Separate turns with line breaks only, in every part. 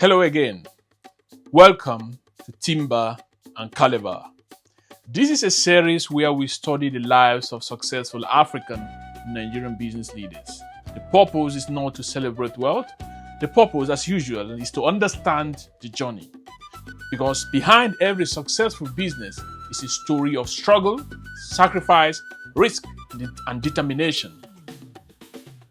Hello again. Welcome to Timber and Caliber. This is a series where we study the lives of successful African and Nigerian business leaders. The purpose is not to celebrate wealth. The purpose, as usual, is to understand the journey. Because behind every successful business is a story of struggle, sacrifice, risk, and determination.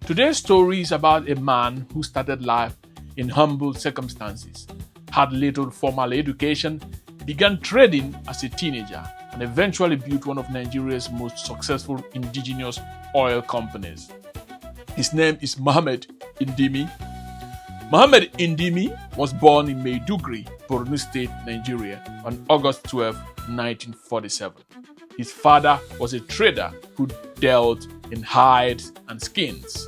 Today's story is about a man who started life in humble circumstances, had little formal education, began trading as a teenager, and eventually built one of Nigeria's most successful indigenous oil companies. His name is Mohammed Indimi. Mohammed Indimi was born in Maiduguri, Borno State, Nigeria, on August 12, 1947. His father was a trader who dealt in hides and skins.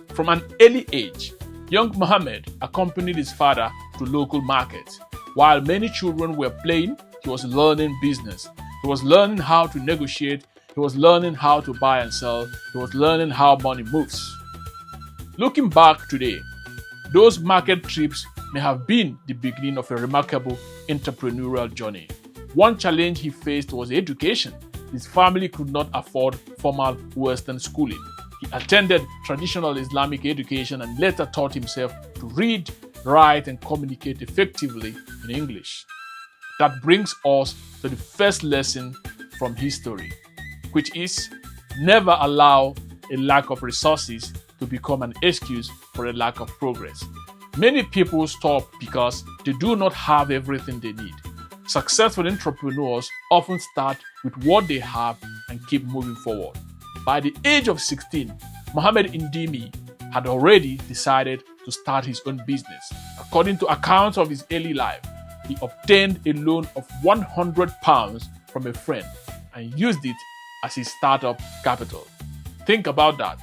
From an early age, young Mohammed accompanied his father to local markets. While many children were playing, he was learning business. He was learning how to negotiate. He was learning how to buy and sell. He was learning how money moves. Looking back today, those market trips may have been the beginning of a remarkable entrepreneurial journey. One challenge he faced was education. His family could not afford formal Western schooling. He attended traditional Islamic education and later taught himself to read, write, and communicate effectively in English. That brings us to the first lesson from history, which is never allow a lack of resources to become an excuse for a lack of progress. Many people stop because they do not have everything they need. Successful entrepreneurs often start with what they have and keep moving forward. By the age of 16, Mohammed Indimi had already decided to start his own business. According to accounts of his early life, he obtained a loan of £100 from a friend and used it as his startup capital. Think about that.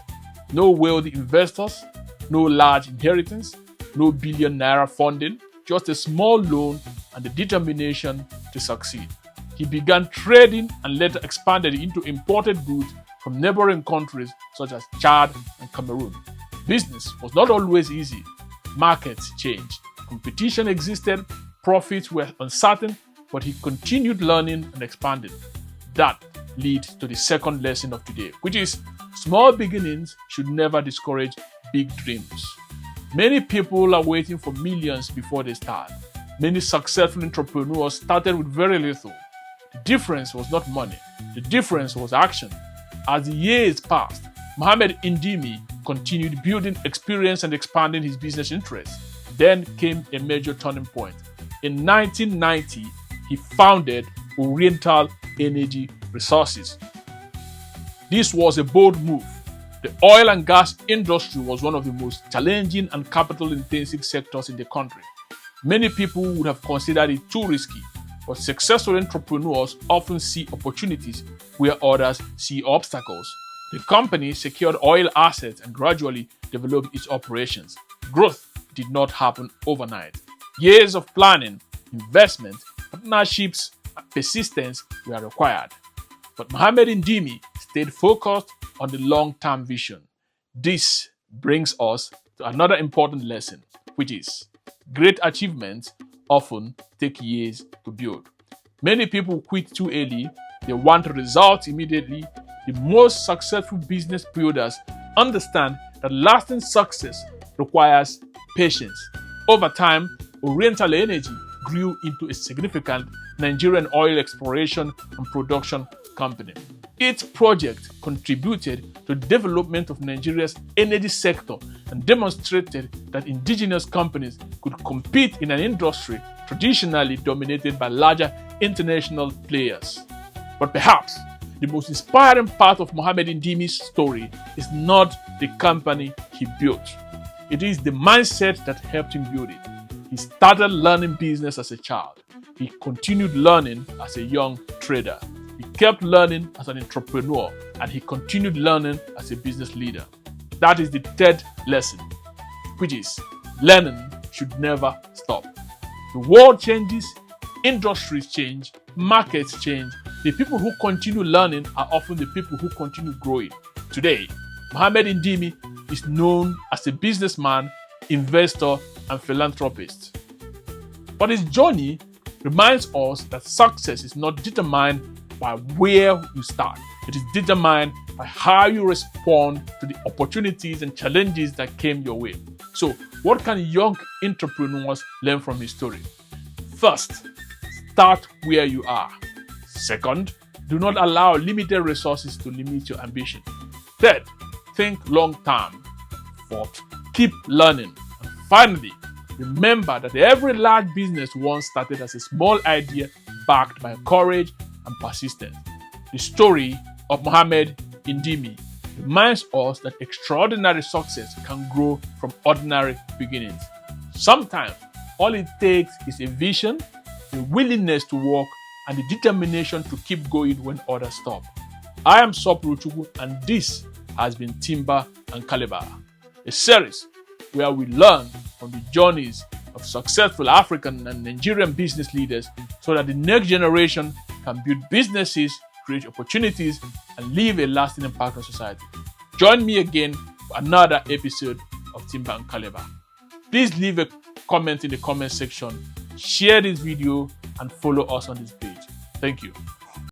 No wealthy investors, no large inheritance, no billion-naira funding, just a small loan and the determination to succeed. He began trading and later expanded into imported goods from neighboring countries such as Chad and Cameroon. Business was not always easy. Markets changed. Competition existed. Profits were uncertain, but he continued learning and expanding. That leads to the second lesson of today, which is small beginnings should never discourage big dreams. Many people are waiting for millions before they start. Many successful entrepreneurs started with very little. The difference was not money. The difference was action. As the years passed, Mohammed Indimi continued building experience and expanding his business interests. Then came a major turning point. In 1990, he founded Oriental Energy Resources. This was a bold move. The oil and gas industry was one of the most challenging and capital-intensive sectors in the country. Many people would have considered it too risky, but successful entrepreneurs often see opportunities where others see obstacles. The company secured oil assets and gradually developed its operations. Growth did not happen overnight. Years of planning, investment, partnerships, and persistence were required. But Mohammed Indimi stayed focused on the long-term vision. This brings us to another important lesson, which is great achievements often take years to build. Many people quit too early. They want results immediately. The most successful business builders understand that lasting success requires patience. Over time, Oriental Energy grew into a significant Nigerian oil exploration and production company. Each project contributed to the development of Nigeria's energy sector and demonstrated that indigenous companies could compete in an industry traditionally dominated by larger international players. But perhaps the most inspiring part of Mohammed Indimi's story is not the company he built. It is the mindset that helped him build it. He started learning business as a child. He continued learning as a young trader. He kept learning as an entrepreneur, and he continued learning as a business leader. That is the third lesson, which is learning should never stop. The world changes, industries change, markets change. The people who continue learning are often the people who continue growing. Today, Mohammed Indimi is known as a businessman, investor, and philanthropist. But his journey reminds us that success is not determined by where you start. It is determined by how you respond to the opportunities and challenges that came your way. So, what can young entrepreneurs learn from his story? First, start where you are. Second, do not allow limited resources to limit your ambition. Third, think long term. Fourth, keep learning. And finally, remember that every large business once started as a small idea backed by courage and persistence. The story of Mohammed Indimi reminds us that extraordinary success can grow from ordinary beginnings. Sometimes, all it takes is a vision, a willingness to work, and the determination to keep going when others stop. I am Sopru Chukwu, and this has been Timber and Caliber, a series where we learn from the journeys of successful African and Nigerian business leaders so that the next generation can build businesses, create opportunities, and leave a lasting impact on society. Join me again for another episode of Timber and Caliber. Please leave a comment in the comment section, share this video, and follow us on this page. Thank you.